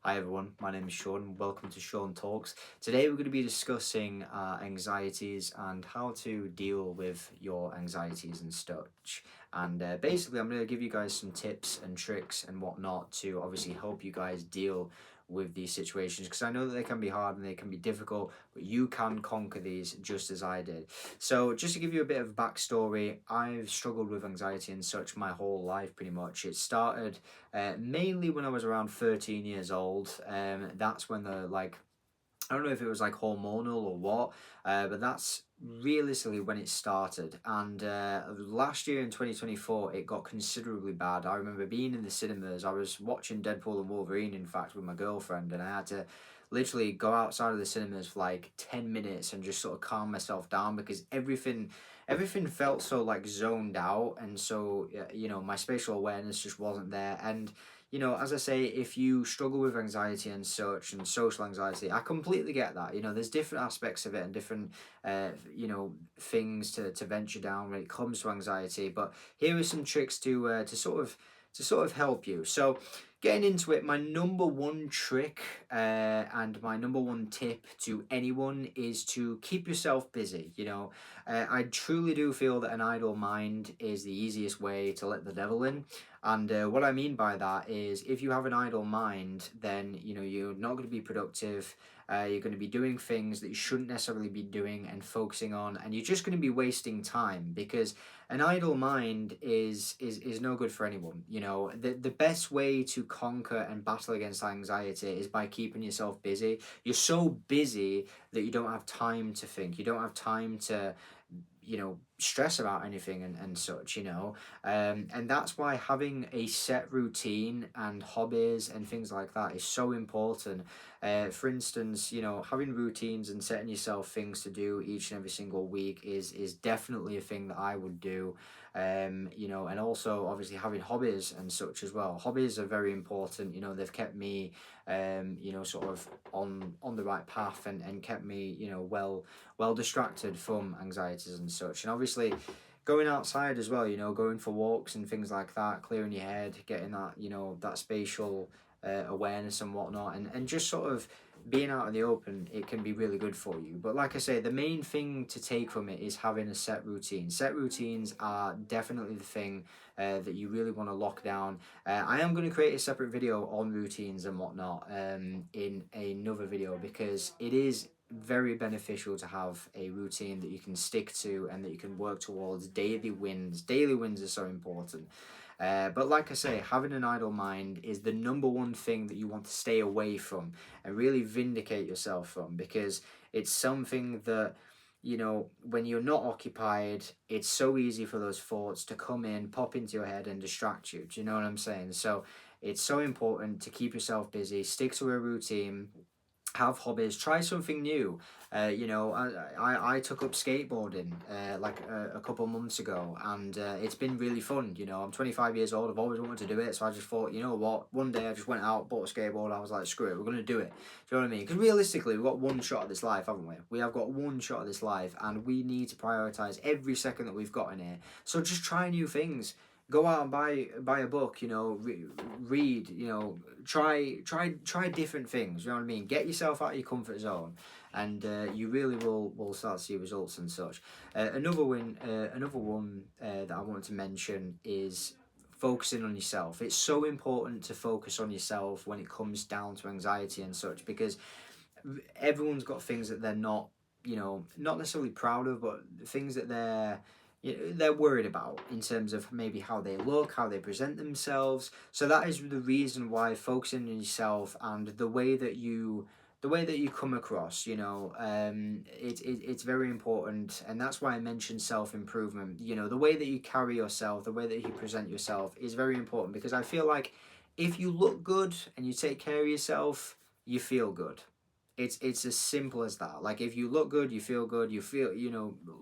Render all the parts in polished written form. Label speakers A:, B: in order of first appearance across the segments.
A: Hi everyone, my name is Sean and welcome to Sean Talks. Today we're going to be discussing anxieties and how to deal with your anxieties and such. And basically, I'm going to give you guys some tips and tricks and whatnot to obviously help you guys deal with these situations because I know that they can be hard and they can be difficult, but you can conquer these just as I did. So, just to give you a bit of backstory, I've struggled with anxiety and such my whole life pretty much. It started mainly when I was around 13 years old. That's when I don't know if it was like hormonal or what, but that's realistically when it started. And last year in 2024, it got considerably bad. I remember being in the cinemas. I was watching Deadpool and Wolverine, in fact, with my girlfriend, and I had to literally go outside of the cinemas for like 10 minutes and just sort of calm myself down because everything felt so like zoned out, and so my spatial awareness just wasn't there. And as I say, if you struggle with anxiety and such and social anxiety, I completely get that. There's different aspects of it and different, things to venture down when it comes to anxiety. But here are some tricks to sort of help you. So, getting into it, my number one trick and my number one tip to anyone is to keep yourself busy. I truly do feel that an idle mind is the easiest way to let the devil in. And what I mean by that is if you have an idle mind, then you're not going to be productive. You're going to be doing things that you shouldn't necessarily be doing and focusing on, and you're just going to be wasting time because an idle mind is no good for anyone. The best way to conquer and battle against anxiety is by keeping yourself busy. You're so busy that you don't have time to think. You don't have time to stress about anything and such. And that's why having a set routine and hobbies and things like that is so important. For instance, having routines and setting yourself things to do each and every single week is definitely a thing that I would do. And also obviously having hobbies and such as well. Hobbies are very important. They've kept me sort of on the right path and kept me, well distracted from anxieties and such. And obviously going outside as well, going for walks and things like that, clearing your head, getting that, that spatial awareness and whatnot, and just sort of being out in the open, it can be really good for you. But like I say, the main thing to take from it is having a set routine. Set routines are definitely the thing that you really want to lock down. I am going to create a separate video on routines and whatnot in another video because it is very beneficial to have a routine that you can stick to and that you can work towards. Daily wins. Daily wins are so important. But like I say, having an idle mind is the number one thing that you want to stay away from and really vindicate yourself from because it's something that when you're not occupied, it's so easy for those thoughts to come in, pop into your head, and distract you. Do you know what I'm saying? So it's so important to keep yourself busy, stick to a routine, have hobbies, try something new. I took up skateboarding a couple months ago, and it's been really fun. I'm 25 years old. I've always wanted to do it, so I just thought, you know what? One day I just went out, bought a skateboard. I was like, screw it, we're gonna do it. Do you know what I mean? Because realistically, we've got one shot at this life, haven't we? We have got one shot at this life, and we need to prioritize every second that we've got in here. So just try new things. Go out and buy a book. Read. Try different things. You know what I mean? Get yourself out of your comfort zone, and you really will start to see results and such. Another one that I wanted to mention is focusing on yourself. It's so important to focus on yourself when it comes down to anxiety and such because everyone's got things that they're not necessarily proud of, but things that they're worried about in terms of maybe how they look, how they present themselves. So that is the reason why focusing on yourself and the way that you come across, it's very important, and that's why I mentioned self-improvement. The way that you carry yourself, the way that you present yourself is very important because I feel like if you look good and you take care of yourself, you feel good. It's as simple as that. Like if you look good, you feel good. You feel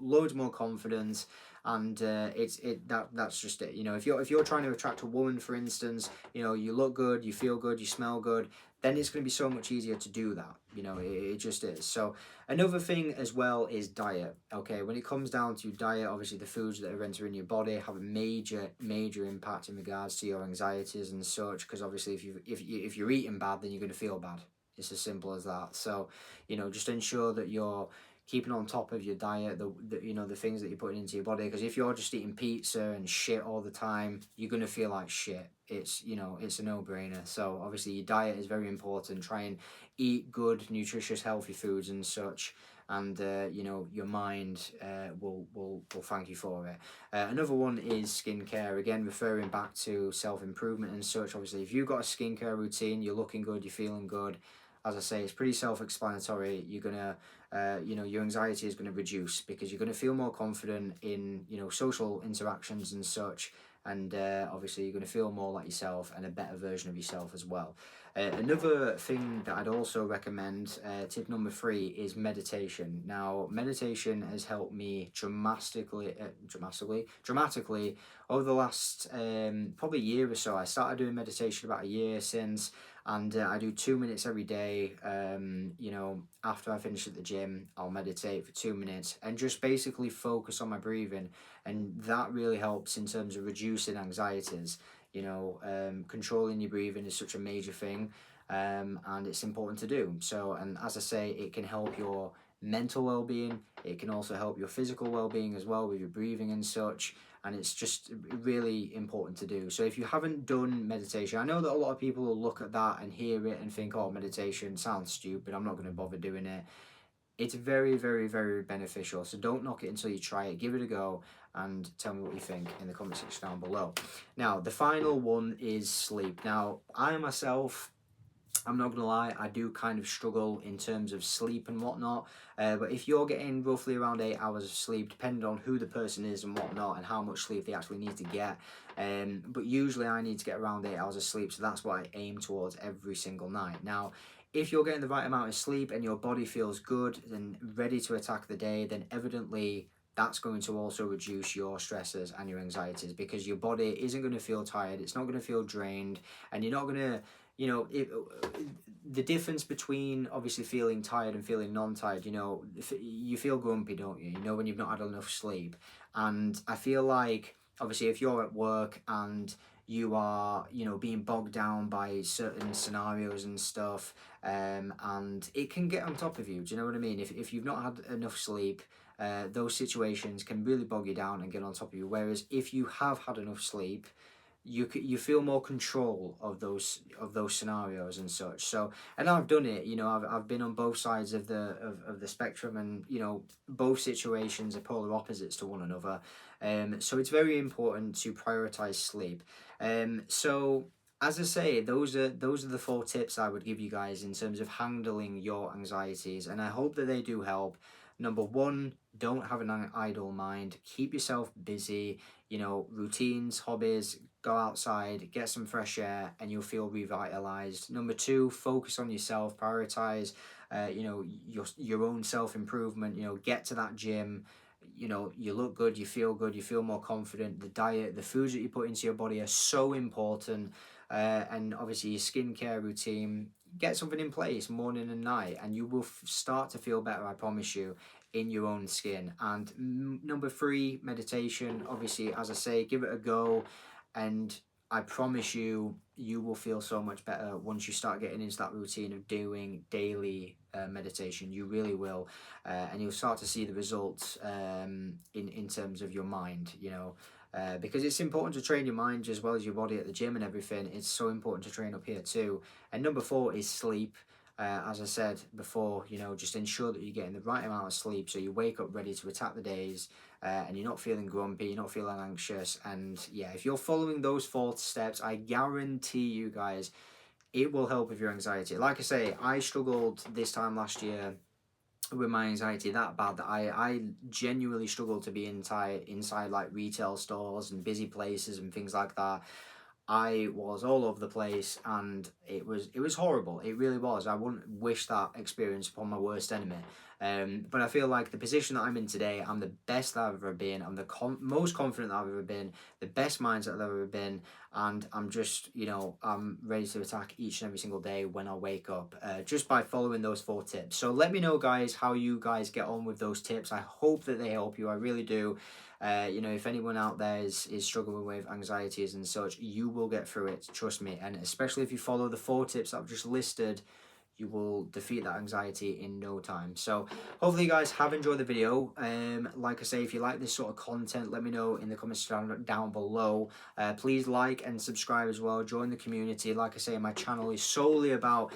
A: loads more confidence, and that's just it. If you're trying to attract a woman, for instance, you look good, you feel good, you smell good. then it's going to be so much easier to do that. It just is. So another thing as well is diet. Okay, when it comes down to diet, obviously the foods that are entering your body have a major impact in regards to your anxieties and such, because obviously if you're eating bad, then you're going to feel bad. It's as simple as that. So just ensure that you're keeping on top of your diet, the things that you're putting into your body, because if you're just eating pizza and shit all the time, you're going to feel like shit. It's it's a no-brainer. So obviously your diet is very important. Try and eat good, nutritious, healthy foods and such, and your mind will thank you for it. Another one is skincare. Again, referring back to self-improvement and such. Obviously, if you've got a skincare routine, you're looking good, you're feeling good. As I say, it's pretty self-explanatory. You're gonna your anxiety is going to reduce, because you're going to feel more confident in social interactions and such, and obviously you're going to feel more like yourself and a better version of yourself as well. Another thing that I'd also recommend, tip number 3, is meditation. Now, meditation has helped me dramatically over the last probably year or so. I started doing meditation about a year since, and I do 2 minutes every day. After I finish at the gym, I'll meditate for 2 minutes and just basically focus on my breathing, and that really helps in terms of reducing anxieties. Controlling your breathing is such a major thing, and it's important to do. So, and as I say, it can help your mental well-being. It can also help your physical well-being as well with your breathing and such, and it's just really important to do. So if you haven't done meditation, I know that a lot of people will look at that and hear it and think, oh, meditation sounds stupid, I'm not going to bother doing it. It's very, very, very beneficial. So don't knock it until you try it. Give it a go and tell me what you think in the comment section down below. Now, the final one is sleep. Now, I myself, I'm not going to lie, I do kind of struggle in terms of sleep and whatnot. But if you're getting roughly around 8 hours of sleep, depending on who the person is and whatnot and how much sleep they actually need to get. But usually I need to get around 8 hours of sleep. So that's what I aim towards every single night. Now, if you're getting the right amount of sleep and your body feels good and ready to attack the day, then evidently that's going to also reduce your stresses and your anxieties, because your body isn't going to feel tired, it's not going to feel drained, and you're not going to, the difference between obviously feeling tired and feeling non-tired, you feel grumpy, don't you? When you've not had enough sleep. And I feel like, obviously, if you're at work and you are, being bogged down by certain scenarios and stuff, and it can get on top of you. Do you know what I mean? If you've not had enough sleep, those situations can really bog you down and get on top of you. Whereas if you have had enough sleep, you feel more control of those scenarios and such. So, and I've done it. I've been on both sides of the spectrum, and both situations are polar opposites to one another. So it's very important to prioritize sleep. So, as I say, those are the 4 tips I would give you guys in terms of handling your anxieties, and I hope that they do help. Number 1, don't have an idle mind. Keep yourself busy. Routines, hobbies. Go outside, get some fresh air, and you'll feel revitalized. Number 2, focus on yourself. Prioritize, your own self improvement. Get to that gym. You look good, you feel more confident. The diet, the foods that you put into your body are so important, and obviously your skincare routine. Get something in place morning and night, and you will start to feel better, I promise you, in your own skin. And number 3, meditation. Obviously, as I say, give it a go, and I promise you, you will feel so much better once you start getting into that routine of doing daily meditation. You really will, and you'll start to see the results in terms of your mind. Because it's important to train your mind as well as your body at the gym and everything. It's so important to train up here too. And number 4 is sleep. As I said before, just ensure that you're getting the right amount of sleep, so you wake up ready to attack the days, and you're not feeling grumpy, you're not feeling anxious. And yeah, if you're following those 4 steps, I guarantee you guys, it will help with your anxiety. Like I say, I struggled this time last year with my anxiety that bad that I genuinely struggled to be inside like retail stores and busy places and things like that. I was all over the place, and it was horrible. It really was. I wouldn't wish that experience upon my worst enemy. But I feel like the position that I'm in today, I'm the best that I've ever been. I'm the most confident that I've ever been, the best mindset that I've ever been, and I'm just, I'm ready to attack each and every single day when I wake up, just by following those 4 tips. So let me know, guys, how you guys get on with those tips. I hope that they help you. I really do. If anyone out there is struggling with anxieties and such, you will get through it, trust me. And especially if you follow the 4 tips that I've just listed, you will defeat that anxiety in no time. So hopefully you guys have enjoyed the video. Like I say, if you like this sort of content, let me know in the comments down below. Please like and subscribe as well. Join the community. Like I say, my channel is solely about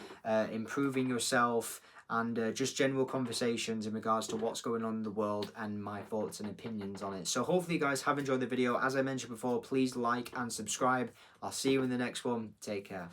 A: improving yourself and just general conversations in regards to what's going on in the world and my thoughts and opinions on it. So hopefully you guys have enjoyed the video. As I mentioned before, please like and subscribe. I'll see you in the next one. Take care.